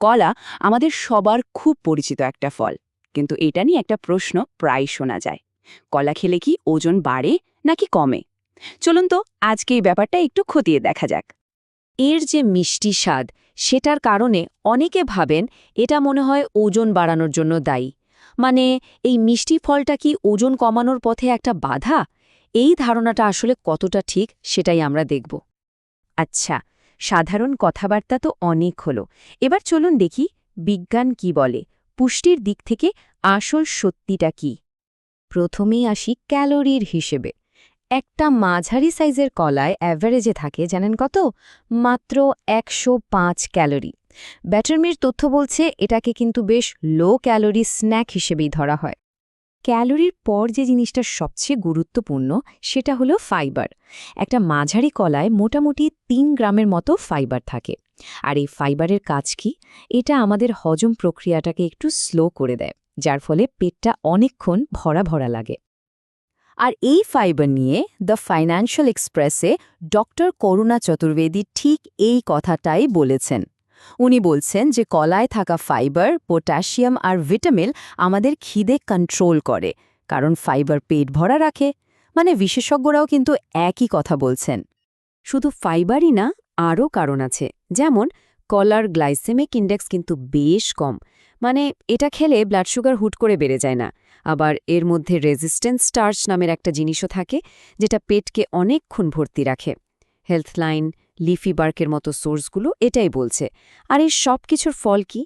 কলা আমাদের সবার খুব পরিচিত একটা ফল, কিন্তু এটা নিয়ে একটা প্রশ্ন প্রায় শোনা যায়। কলা খেলে কি ওজন বাড়ে নাকি কমে? চলুন তো আজকে এই ব্যাপারটা একটু খতিয়ে দেখা যাক। এর যে মিষ্টি স্বাদ, সেটার কারণে অনেকে ভাবেন এটা মনে হয় ওজন বাড়ানোর জন্য দায়ী। মানে এই মিষ্টি ফলটা কি ওজন কমানোর পথে একটা বাধা? এই ধারণাটা আসলে কতটা ঠিক সেটাই আমরা দেখব। আচ্ছা, সাধারণ কথাবার্তা তো অনেক হলো। এবার চলুন দেখি বিজ্ঞান কি বলে, পুষ্টির দিক থেকে আসল সত্যিটা কি। প্রথমেই আসি ক্যালোরির হিসেবে। একটা মাঝারি সাইজের কলায় অ্যাভারেজে থাকে জানেন কত? মাত্র ১০৫ ক্যালোরি। ব্যাটারমির তথ্য বলছে এটাকে কিন্তু বেশ লো ক্যালোরি স্ন্যাক হিসেবেই ধরা হয়। ক্যালোরির পর যে জিনিসটা সবচেয়ে গুরুত্বপূর্ণ সেটা হলো ফাইবার। একটা মাঝারি কলায় মোটামুটি ৩ গ্রামের মতো ফাইবার থাকে। আর এই ফাইবারের কাজ কি? এটা আমাদের হজম প্রক্রিয়াটাকে একটু স্লো করে দেয়, যার ফলে পেটটা অনেকক্ষণ ভরা ভরা লাগে। আর এই ফাইবার নিয়ে দ্য ফাইন্যান্সিয়াল এক্সপ্রেসে ডক্টর করুণা চতুর্বেদী ঠিক এই কথাটাই বলেছেন। উনি বলছেন যে কলায় থাকা ফাইবার, পটাশিয়াম আর ভিটামিন আমাদের খিদে কন্ট্রোল করে, কারণ ফাইবার পেট ভরা রাখে। মানে বিশেষজ্ঞরাও কিন্তু একই কথা বলছেন। শুধু ফাইবারই না, আরও কারণ আছে। যেমন কলার গ্লাইসেমিক ইন্ডেক্স কিন্তু বেশ কম, মানে এটা খেলে ব্লাড সুগার হুট করে বেড়ে যায় না। আবার এর মধ্যে রেজিস্ট্যান্স স্টার্চ নামের একটা জিনিসও থাকে, যেটা পেটকে অনেকক্ষণ ভর্তি রাখে। হেলথলাইন, লিফি বার্কের মতো সোর্সগুলো এটাই বলছে। আর এই সব কিছুর ফল কি?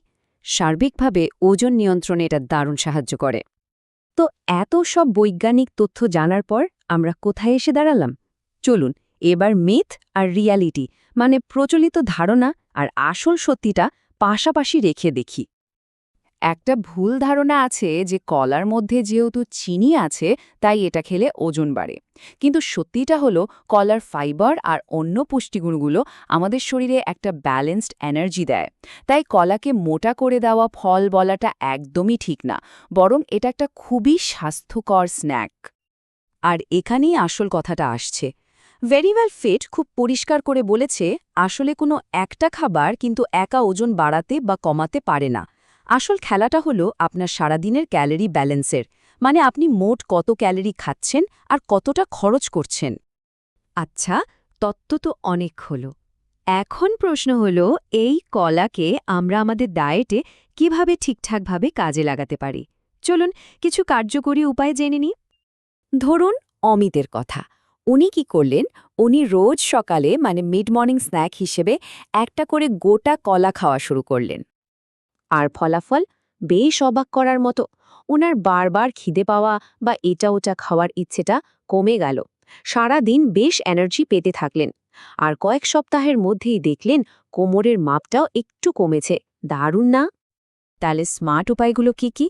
সার্বিকভাবে ওজন নিয়ন্ত্রণে এটা দারুণ সাহায্য করে। তো এত সব বৈজ্ঞানিক তথ্য জানার পর আমরা কোথায় এসে দাঁড়ালাম? চলুন এবার মিথ আর রিয়ালিটি, মানে প্রচলিত ধারণা আর আসল সত্যিটা পাশাপাশি রেখে দেখি। একটা ভুল ধারণা আছে যে কলার মধ্যে যেহেতু চিনি আছে তাই এটা খেলে ওজন বাড়ে। কিন্তু সত্যিটা হলো কলার ফাইবার আর অন্য পুষ্টিগুণগুলো আমাদের শরীরে একটা ব্যালেন্সড এনার্জি দেয়। তাই কলাকে মোটা করে দেওয়া ফল বলাটা একদমই ঠিক না, বরং এটা একটা খুবই স্বাস্থ্যকর স্ন্যাক। আর এখানেই আসল কথাটা আসছে। ভেরি ওয়েল ফিট খুব পরিষ্কার করে বলেছে, আসলে কোনো একটা খাবার কিন্তু একা ওজন বাড়াতে বা কমাতে পারে না। আসল খেলাটা হলো আপনার সারাদিনের ক্যালোরি ব্যালেন্সের, মানে আপনি মোট কত ক্যালোরি খাচ্ছেন আর কতটা খরচ করছেন। আচ্ছা, তত্ত্ব তো অনেক হলো। এখন প্রশ্ন হলো, এই কলাকে আমরা আমাদের ডায়েটে কিভাবে ঠিকঠাকভাবে কাজে লাগাতে পারি? চলুন কিছু কার্যকরী উপায় জেনে নিই। ধরুন অমিতের কথা। উনি কি করলেন? উনি রোজ সকালে, মানে মিড মর্নিং স্ন্যাক হিসেবে একটা করে গোটা কলা খাওয়া শুরু করলেন। আর ফলাফল বেশ অবাক করার মতো। ওনার বারবার খিদে পাওয়া বা এটা ওটা খাওয়ার ইচ্ছেটা কমে গেল। সারা দিন বেশ এনার্জি পেতে থাকলেন। আর কয়েক সপ্তাহের মধ্যেই দেখলেন কোমরের মাপটাও একটু কমেছে। দারুণ না? তাহলে স্মার্ট উপায়গুলো কি কি?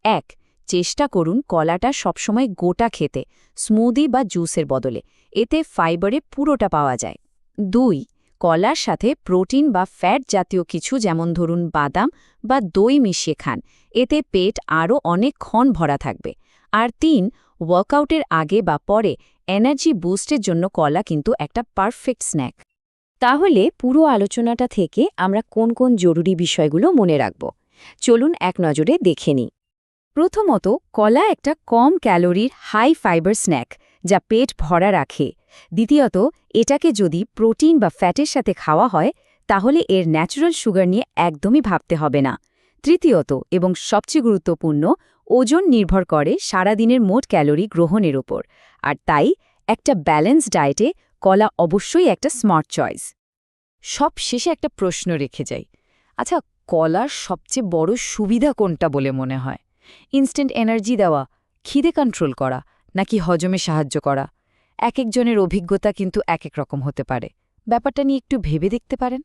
১. চেষ্টা করুন কলাটা সবসময় গোটা খেতে, স্মুদি বা জুসের বদলে। এতে ফাইবারে পুরোটা পাওয়া যায়। ২. কলার সাথে প্রোটিন বা ফ্যাট জাতীয় কিছু, যেমন ধরুন বাদাম বা দই মিশিয়ে খান। এতে পেট আরও অনেকক্ষণ ভরা থাকবে। আর ৩. ওয়ার্কআউটের আগে বা পরে এনার্জি বুস্টের জন্য কলা কিন্তু একটা পারফেক্ট স্ন্যাক। তাহলে পুরো আলোচনাটা থেকে আমরা কোন কোন জরুরি বিষয়গুলো মনে রাখব? চলুন এক নজরে দেখে নিই। প্রথমত, কলা একটা কম ক্যালোরির হাই ফাইবার স্ন্যাক, যা পেট ভরা রাখে। দ্বিতীয়ত, এটাকে যদি প্রোটিন বা ফ্যাটের সাথে খাওয়া হয় তাহলে এর ন্যাচারাল সুগার নিয়ে একদমই ভাবতে হবে না। তৃতীয়ত এবং সবচেয়ে গুরুত্বপূর্ণ, ওজন নির্ভর করে সারাদিনের মোট ক্যালোরি গ্রহণের ওপর। আর তাই একটা ব্যালেন্স ডায়েটে কলা অবশ্যই একটা স্মার্ট চয়েস। সব শেষে একটা প্রশ্ন রেখে যাই। আচ্ছা, কলার সবচেয়ে বড় সুবিধা কোনটা বলে মনে হয়? ইনস্ট্যান্ট এনার্জি দেওয়া, খিদে কন্ট্রোল করা, নাকি হজমে সাহায্য করা? এক একজনের অভিজ্ঞতা কিন্তু এক এক রকম হতে পারে। ব্যাপারটা নিয়ে একটু ভেবে দেখতে পারেন।